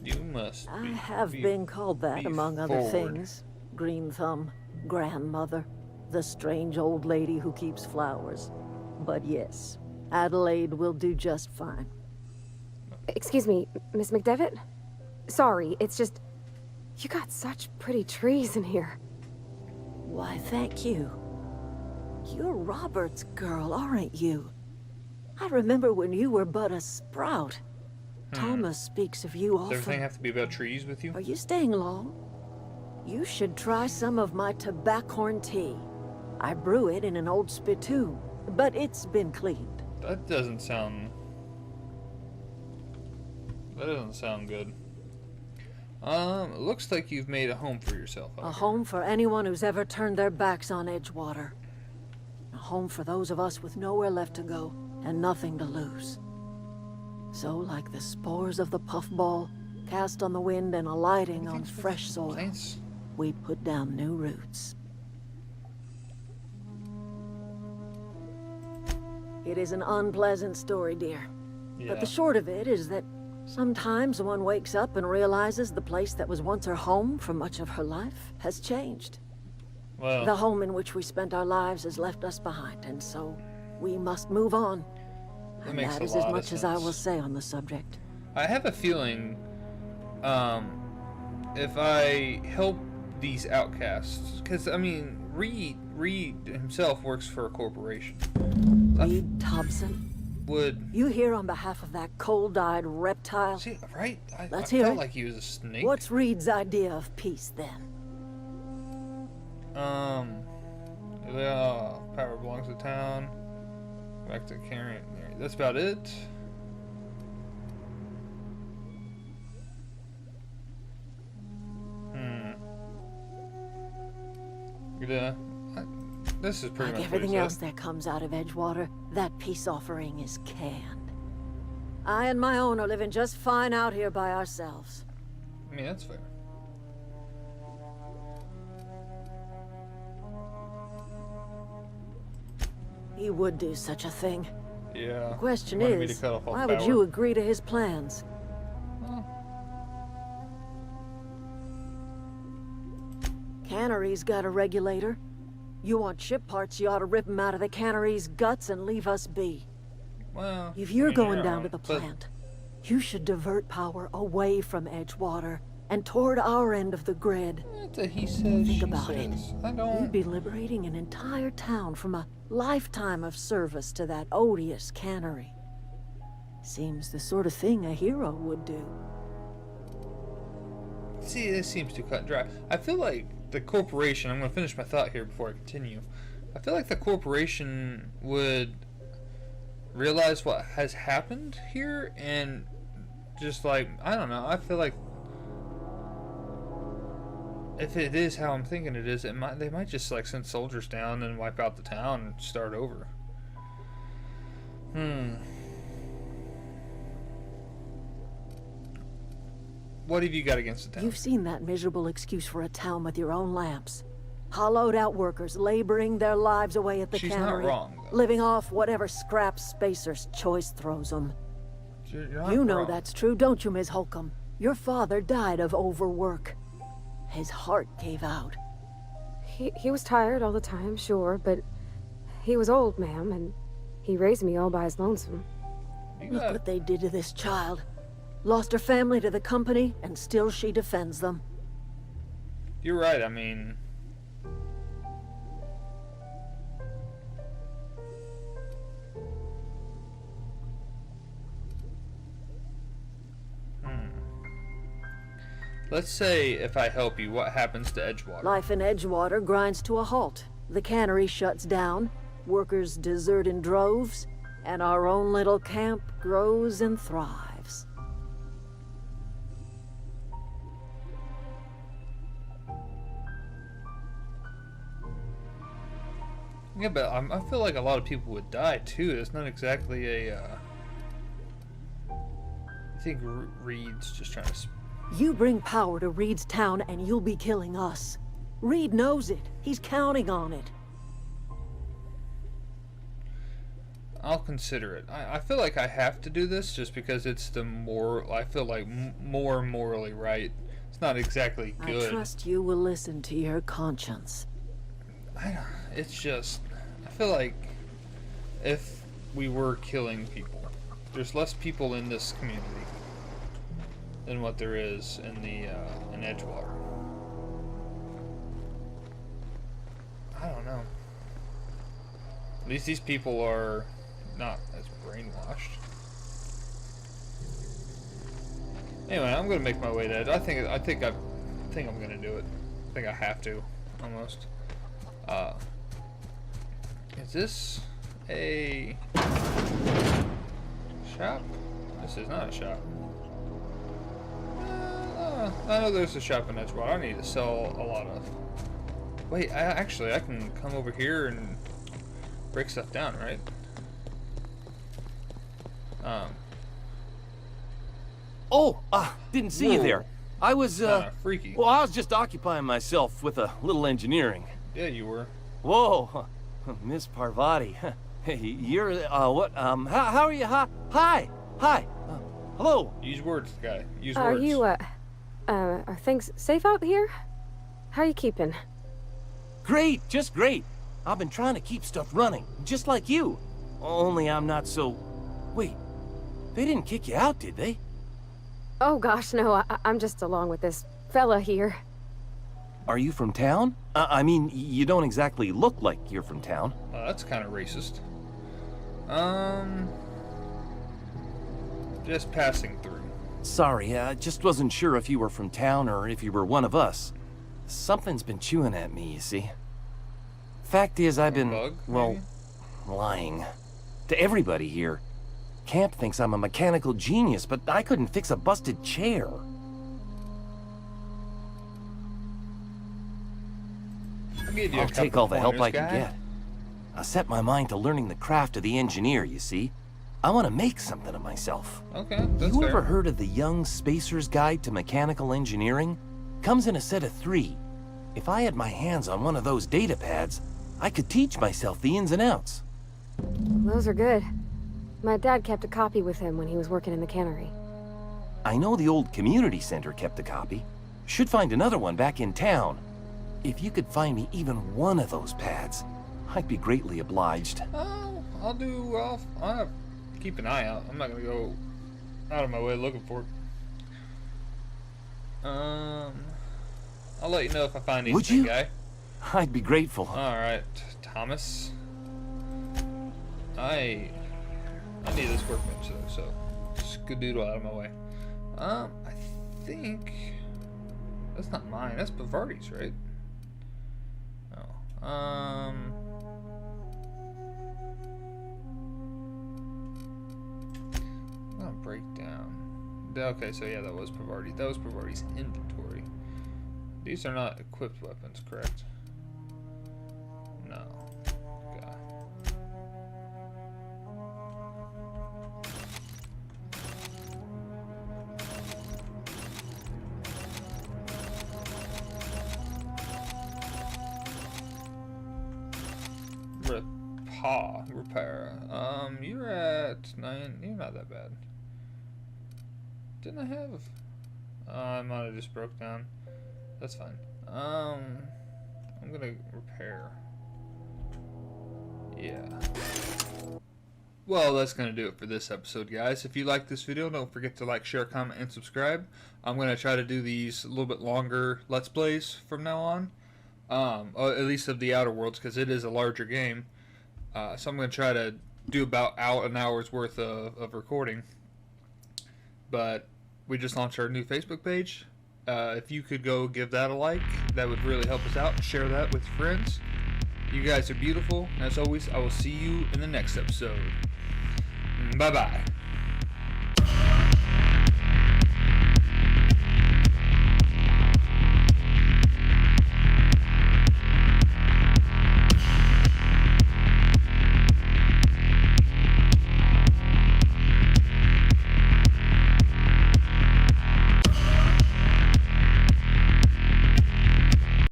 [SPEAKER 1] You must
[SPEAKER 9] I
[SPEAKER 1] be,
[SPEAKER 9] have
[SPEAKER 1] be-
[SPEAKER 9] been called that,
[SPEAKER 1] be
[SPEAKER 9] among other
[SPEAKER 1] forward.
[SPEAKER 9] things. Green Thumb, grandmother, the strange old lady who keeps flowers. But yes, Adelaide will do just fine.
[SPEAKER 6] Excuse me, Miss McDevitt? Sorry, it's just... You got such pretty trees in here.
[SPEAKER 9] Why, thank you. You're Robert's girl, aren't you? I remember when you were but a sprout. Thomas speaks of you
[SPEAKER 1] Does
[SPEAKER 9] often.
[SPEAKER 1] everything have to be about trees with you?
[SPEAKER 9] Are you staying long? You should try some of my tobaccorn tea. I brew it in an old spittoon, but it's been cleaned.
[SPEAKER 1] That doesn't sound... That doesn't sound good. It looks like you've made a home for yourself.
[SPEAKER 9] A home for anyone who's ever turned their backs on Edgewater. A home for those of us with nowhere left to go and nothing to lose. So, like the spores of the puffball, cast on the wind and alighting on fresh soil,
[SPEAKER 1] Plants?
[SPEAKER 9] we put down new roots. It is an unpleasant story, dear.
[SPEAKER 1] Yeah.
[SPEAKER 9] But the short of it is that sometimes one wakes up and realizes the place that was once her home for much of her life has changed.
[SPEAKER 1] Well,
[SPEAKER 9] The home in which we spent our lives has left us behind, and so we must move on.
[SPEAKER 1] that
[SPEAKER 9] And
[SPEAKER 1] makes
[SPEAKER 9] that
[SPEAKER 1] a
[SPEAKER 9] is
[SPEAKER 1] lot
[SPEAKER 9] as
[SPEAKER 1] of
[SPEAKER 9] much as I will
[SPEAKER 1] sense.
[SPEAKER 9] say on the subject.
[SPEAKER 1] I have a feeling, if I help these outcasts, because I mean, Reed himself works for a corporation.
[SPEAKER 9] Reed Thompson,
[SPEAKER 1] Would
[SPEAKER 9] you here on behalf of that cold-eyed reptile?
[SPEAKER 1] see right? I
[SPEAKER 9] Let's
[SPEAKER 1] I
[SPEAKER 9] hear
[SPEAKER 1] felt
[SPEAKER 9] it.
[SPEAKER 1] like he was a snake.
[SPEAKER 9] What's Reed's idea of peace, then?
[SPEAKER 1] Power belongs to town. Back to carrying. That's about it. Yeah. This is pretty
[SPEAKER 9] Like
[SPEAKER 1] much
[SPEAKER 9] everything
[SPEAKER 1] what he
[SPEAKER 9] else
[SPEAKER 1] said.
[SPEAKER 9] that comes out of Edgewater, that peace offering is canned. I and my own are living just fine out here by ourselves.
[SPEAKER 1] I mean, that's fair.
[SPEAKER 9] He would do such a thing.
[SPEAKER 1] Yeah.
[SPEAKER 9] The question
[SPEAKER 1] Wanted me to
[SPEAKER 9] is,
[SPEAKER 1] cut off all
[SPEAKER 9] why would
[SPEAKER 1] power.
[SPEAKER 9] you agree to his plans? Cannery's got a regulator. You want ship parts, you ought to rip 'em out of the cannery's guts and leave us be.
[SPEAKER 1] Well,
[SPEAKER 9] If you're
[SPEAKER 1] I mean,
[SPEAKER 9] going
[SPEAKER 1] you're
[SPEAKER 9] down
[SPEAKER 1] wrong,
[SPEAKER 9] to the
[SPEAKER 1] but
[SPEAKER 9] plant, you should divert power away from Edgewater and toward our end of the grid.
[SPEAKER 1] It's a he says,
[SPEAKER 9] Think
[SPEAKER 1] she
[SPEAKER 9] about it.
[SPEAKER 1] says. I don't.
[SPEAKER 9] You'd be liberating an entire town from a lifetime of service to that odious cannery. Seems the sort of thing a hero would do.
[SPEAKER 1] See, this seems too cut and dry. I feel like the corporation, I'm going to finish my thought here before I continue. I feel like the corporation would realize what has happened here and just like, I don't know, I feel like if it is how I'm thinking it is, they might just like send soldiers down and wipe out the town and start over. What have you got against the town?
[SPEAKER 9] You've seen that miserable excuse for a town with your own lamps. Hollowed out workers laboring their lives away at the
[SPEAKER 1] She's not
[SPEAKER 9] cannery,
[SPEAKER 1] wrong, though.
[SPEAKER 9] living off whatever scraps Spacer's choice throws them.
[SPEAKER 1] You're not
[SPEAKER 9] You know
[SPEAKER 1] wrong.
[SPEAKER 9] that's true, don't you, Ms. Holcomb? Your father died of overwork. His heart gave out.
[SPEAKER 6] He was tired all the time, sure, but he was old, ma'am, and he raised me all by his lonesome.
[SPEAKER 1] You
[SPEAKER 9] Look
[SPEAKER 1] got-
[SPEAKER 9] what they did to this child. Lost her family to the company, and still she defends them.
[SPEAKER 1] You're right, I mean... Let's say if I help you, what happens to Edgewater?
[SPEAKER 9] Life in Edgewater grinds to a halt. The cannery shuts down, workers desert in droves, and our own little camp grows and thrives.
[SPEAKER 1] Yeah, but I feel like a lot of people would die too. It's not exactly a. I think Reed's just trying to.
[SPEAKER 9] You bring power to Reed's town and you'll be killing us. Reed knows it. He's counting on it.
[SPEAKER 1] I'll consider it. I feel like I have to do this just because it's the more, I feel like more morally right. It's not exactly good.
[SPEAKER 9] I trust you will listen to your conscience.
[SPEAKER 1] It's just, I feel like if we were killing people, there's less people in this community than what there is in the in Edgewater. I don't know. At least these people are not as brainwashed. Anyway, I'm gonna make my way to it. I think I'm gonna do it. I think I have to, almost. Is this a shop? This is not a shop. I know there's a shop in Edgewater. I need to sell a lot of. Wait, I can come over here and break stuff down, right?
[SPEAKER 10] Didn't see you there. I was,
[SPEAKER 1] freaky.
[SPEAKER 10] well, I was just occupying myself with a little engineering.
[SPEAKER 1] Yeah, you were.
[SPEAKER 10] Whoa, Miss Parvati. Hey, you're, what, how are you? Hi. Hello.
[SPEAKER 1] Use words, guy. Use
[SPEAKER 6] Are
[SPEAKER 1] words.
[SPEAKER 6] you, are things safe out here? How are you keeping?
[SPEAKER 10] Great, just great. I've been trying to keep stuff running, just like you. Only I'm not so... Wait, they didn't kick you out, did they?
[SPEAKER 6] Oh gosh, no, I'm just along with this fella here.
[SPEAKER 10] Are you from town? I mean, you don't exactly look like you're from town.
[SPEAKER 1] That's kind of racist. Just passing through.
[SPEAKER 10] Sorry, I just wasn't sure if you were from town or if you were one of us. Something's been chewing at me, you see. Fact is, I've been,
[SPEAKER 1] Bug,
[SPEAKER 10] well,
[SPEAKER 1] maybe?
[SPEAKER 10] lying. To everybody here. Camp thinks I'm a mechanical genius, but I couldn't fix a busted chair. I'll take all the help I can get. I set my mind to learning the craft of the engineer, you see. I want to make something of myself.
[SPEAKER 1] Okay, that's
[SPEAKER 10] You
[SPEAKER 1] fair.
[SPEAKER 10] ever heard of the Young Spacer's Guide to Mechanical Engineering? Comes in a set of 3. If I had my hands on one of those data pads, I could teach myself the ins and outs.
[SPEAKER 6] Those are good. My dad kept a copy with him when he was working in the cannery.
[SPEAKER 10] I know the old community center kept a copy. Should find another one back in town. If you could find me even one of those pads, I'd be greatly obliged.
[SPEAKER 1] Oh, I'll keep an eye out. I'm not gonna go out of my way looking for it. I'll let you know if I find anything,
[SPEAKER 10] Would you?
[SPEAKER 1] guy.
[SPEAKER 10] I'd be grateful.
[SPEAKER 1] Alright, Thomas. I need this workbench though, so skedoodle out of my way. I think that's not mine. That's Bavardi's, right? Oh. Breakdown. Okay, so yeah, that was Bavardi. That was Bavardi's inventory. These are not equipped weapons, correct? No. Okay. Repair. You're at 9. You're not that bad. Didn't I have? I might have just broke down. That's fine. I'm gonna repair. Yeah. Well, that's gonna do it for this episode, guys. If you like this video, don't forget to like, share, comment, and subscribe. I'm gonna try to do these a little bit longer Let's Plays from now on. At least of the Outerworlds, because it is a larger game. So I'm gonna try to do about an hour's worth of recording. But we just launched our new Facebook page. If you could go give that a like, that would really help us out. Share that with your friends. You guys are beautiful. As always, I will see you in the next episode. Bye-bye.